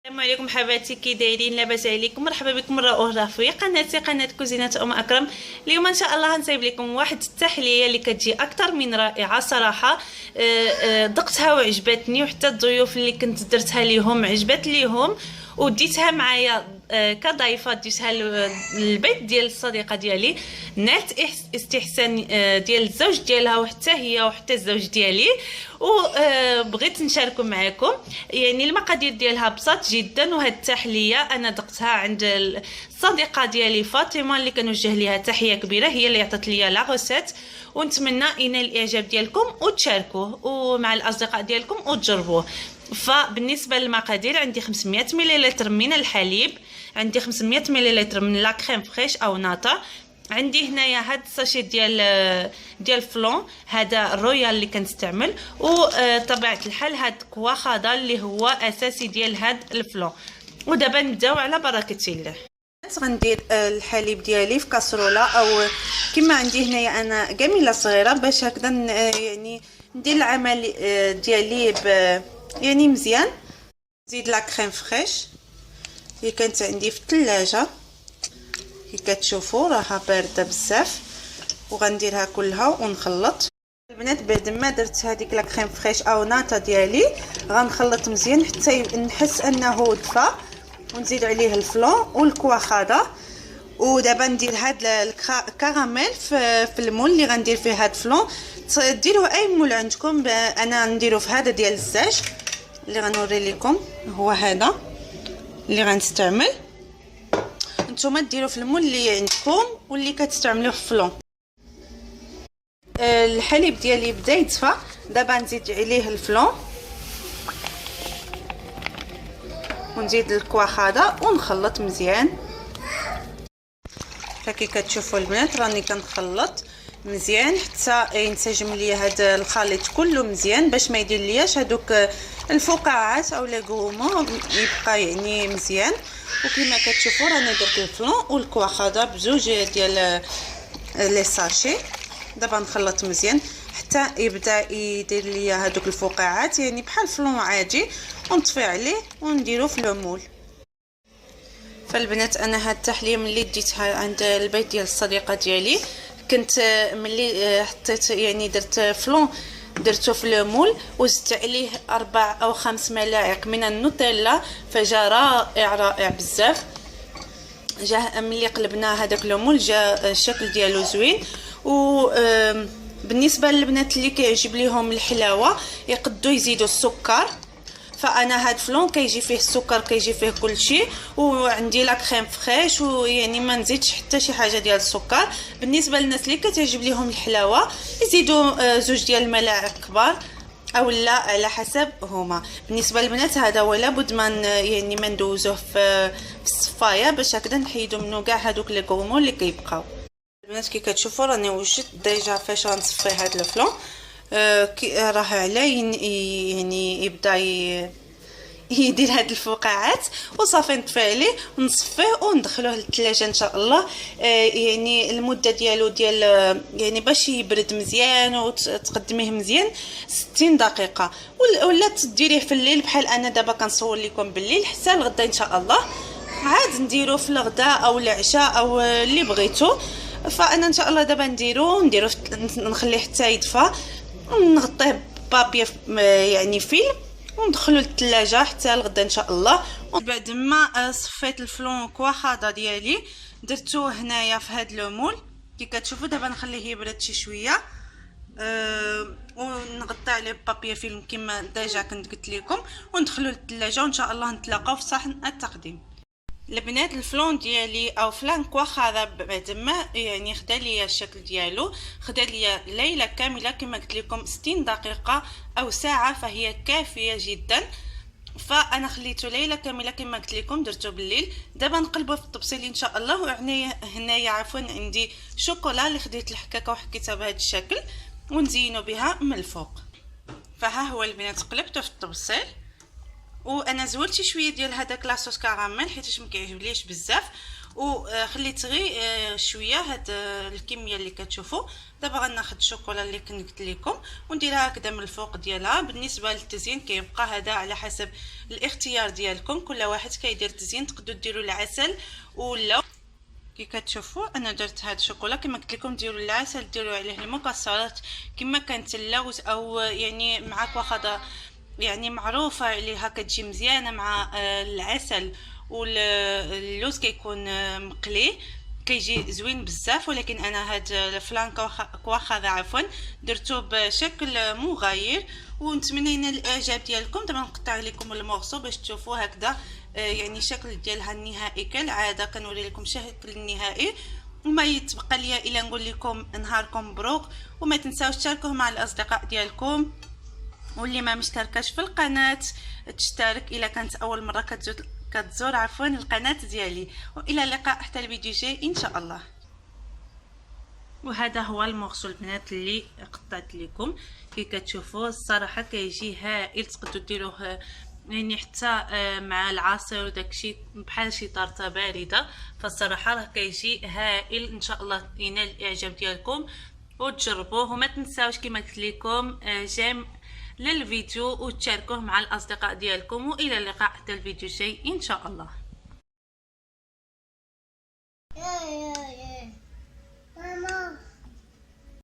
السلام عليكم حباتي، كي دايرين؟ لاباس عليكم؟ مرحبا بكم مره اخرى في قناه كوزينه اكرم. اليوم ان شاء الله غنصايب لكم واحد التحليه اللي كتجي اكثر من رائعه صراحه. ذقتها وعجبتني، وحتى الضيوف اللي كنت درتها ليهم عجبت ليهم، وديتها معايا كضيفه. ديتها للبيت ديال الصديقه ديالي، نالت استحسان ديال الزوج ديالها وحتى هي وحتى الزوج ديالي، وبغيت نشاركو معكم. يعني المقادير ديالها بسيط جدا، وهاد التحليه انا ذقتها عند الصديقه ديالي فاطمه اللي كنوجه ليها تحيه كبيره، هي اللي عطات ليا لا غوسيت، ونتمنى ينال الاعجاب ديالكم وتشاركوه ومع الاصدقاء ديالكم وتجربوه. فبالنسبه للمقادير، عندي 500 ملل من الحليب، عندي 500 ملل من لا كريم فريش او ناتا، عندي هنايا هاد الساشي ديال فلون، هذا الرويال اللي كنستعمل، وطبيعه الحال هاد كواخادا اللي هو اساسي ديال هاد الفلون. ودابا نبداو على بركه الله. غندير الحليب ديالي في كاسروله، او كما عندي هنايا انا قميله صغيره باش هكذا يعني ندير العمل ديالي يعني مزيان. نزيد لا كريم فريش اللي كانت عندي في الثلاجه، كي كتشوفوا راها بارده بزاف، وغنديرها كلها ونخلط. البنات بعد ما درت هذيك لا كريم فريش او ناتا ديالي غنخلط مزيان حتى نحس انه دفى، ونزيد عليه الفلون والكواخادا. ودابا ندير هاد الكراميل في المول اللي غندير فيه هاد الفلون. ديروه اي مول عندكم، انا نديرو في هذا ديال الزاج اللي غنوري لكم، هو هذا اللي غنستعمل. نتوما ديروا في المول اللي عندكم واللي كتستعملوه في الفلون. الحليب ديالي بدا يتصفى، دابا نزيد عليه الفلون ونزيد الكواخادا ونخلط مزيان. كي كتشوفوا البنات راني كنخلط مزيان حتى ينسجم ليا هذا الخليط كله مزيان، باش ما يدير لياش هذوك الفقاعات او لاغومو، يبقى يعني مزيان. وكما كتشوفوا راني درت الفلون والكواخادا بزوج ديال لي ساشي. دابا نخلط مزيان حتى يبدا يدير ليا هذوك الفقاعات، يعني بحال الفلون عادي، ونطفي عليه ونديرو في المول. فالبنات انا هاد التحليه ملي ديتها عند البيت ديال الصديقه ديالي، كنت ملي حطيت يعني درت فلون درته في المول، وزدت عليه 4 أو 5 ملاعق من النوتيلا، فجا رائع بزاف. جا ملي قلبنا هذاك المول جا الشكل ديالو زوين. و بالنسبه للبنات اللي كيعجب ليهم الحلاوه يقدوا يزيدوا السكر، فانا هاد فلون كيجي فيه السكر كيجي فيه كلشي، وعندي لا كريم فريش، ويعني ما نزيدش حتى شي حاجه ديال السكر. بالنسبه للناس اللي كتعجب ليهم الحلاوه يزيدوا 2 ديال الملاعق كبار او لا على حسب هما. بالنسبه للبنات هذا هو لابد ما يعني ما ندوزوه في الصفايه باش هكذا نحيدوا منه كاع هذوك لي كومون اللي كيبقاو. البنات كي كتشوفوا راني وجدت ديجا فاش غنصفي هذا الفلون، راه على يعني يبدا يدير هاد الفقاعات، وصافي نطفي عليه ونصفيه وندخلوه للثلاجه ان شاء الله. يعني المده ديالو ديال يعني باش يبرد مزيان وتقدميه مزيان 60 دقيقه، ولا تديريه في الليل بحال انا دابا كنصور لكم بالليل حتى الغدا ان شاء الله. عاد نديرو في الغداء او العشاء او اللي بغيتو. فانا ان شاء الله دابا نديرو نخليه حتى يدفى، نغطيه بابي يعني فيلم، وندخلو للثلاجه حتى الغدا ان شاء الله. بعد ما صفيت الفلون كواخادا ديالي درتوه هنايا في هاد لومول كي كتشوفوا. دابا نخليه يبرد شي شويه، ونغطي عليه بابي فيلم كما ديجا كنت قلت لكم، وندخلو للثلاجه وان شاء الله نتلاقاو في صحن التقديم. البنات الفلون ديالي او فلان كواخادا بعد ما يعني خدا ليا الشكل ديالو، خدا ليا ليله كامله كما قلت لكم 60 دقيقه او ساعه، فهي كافيه جدا. فانا خليته ليله كامله كما قلت لكم، درته بالليل. دابا نقلبوا في التبصيل ان شاء الله. وهنايا عفوا عندي شوكولا اللي خديت الحكاكه وحكيتها بهذا الشكل، ونزينوا بها من الفوق. فها هو البنات قلبته في التبصيل، وانا زولت شويه ديال هذاك لاصوص كراميل حيت ما كيعجبليش بزاف، وخليت غير شويه هاد الكميه اللي كتشوفوا. دابا غناخذ الشوكولا اللي كنت قلت لكم ونديرها هكذا من الفوق ديالها. بالنسبه للتزيين كيبقى هذا على حسب الاختيار ديالكم، كل واحد كيدير التزيين. تقدروا ديروا العسل ولا كي كتشوفوا انا درت هاد الشوكولا كما قلت لكم ديروا العسل، ديروا عليه المكسرات كما كانت اللوز، او يعني معاك واخا يعني معروفه عليها كتجي مزيانه مع العسل واللوز كيكون مقلي كيجي زوين بزاف. ولكن انا هاد الفلان كواخا عفوا درتو بشكل مغاير ونتمنى ينال الاعجاب ديالكم. دابا نقطع لكم المورسو باش تشوفوا هكذا يعني شكل ديالها النهائي. كالعاده كنوري لكم شكل النهائي وما يتبقى ليا الا نقول لكم نهاركم مبروك. وما تنساوش تشاركوه مع الاصدقاء ديالكم، واللي ما مشتركاش في القناه تشترك الا كانت اول مره كتزور عفوا القناه ديالي. والى اللقاء حتى الفيديو جاي ان شاء الله. وهذا هو المورسو البنات اللي قطعت لكم كي كتشوفوا. الصراحه كيجي هائل، تقدروا ديروه يعني حتى مع العصير وداكشي بحال شي طارطه بارده. فالصراحه راه كيجي هائل، ان شاء الله ينال الاعجاب ديالكم وتجربوه. وما تنساوش كما قلت لكم جيم للفيديو وتشاركوه مع الاصدقاء ديالكم. والى اللقاء حتى الفيديو الجاي ان شاء الله.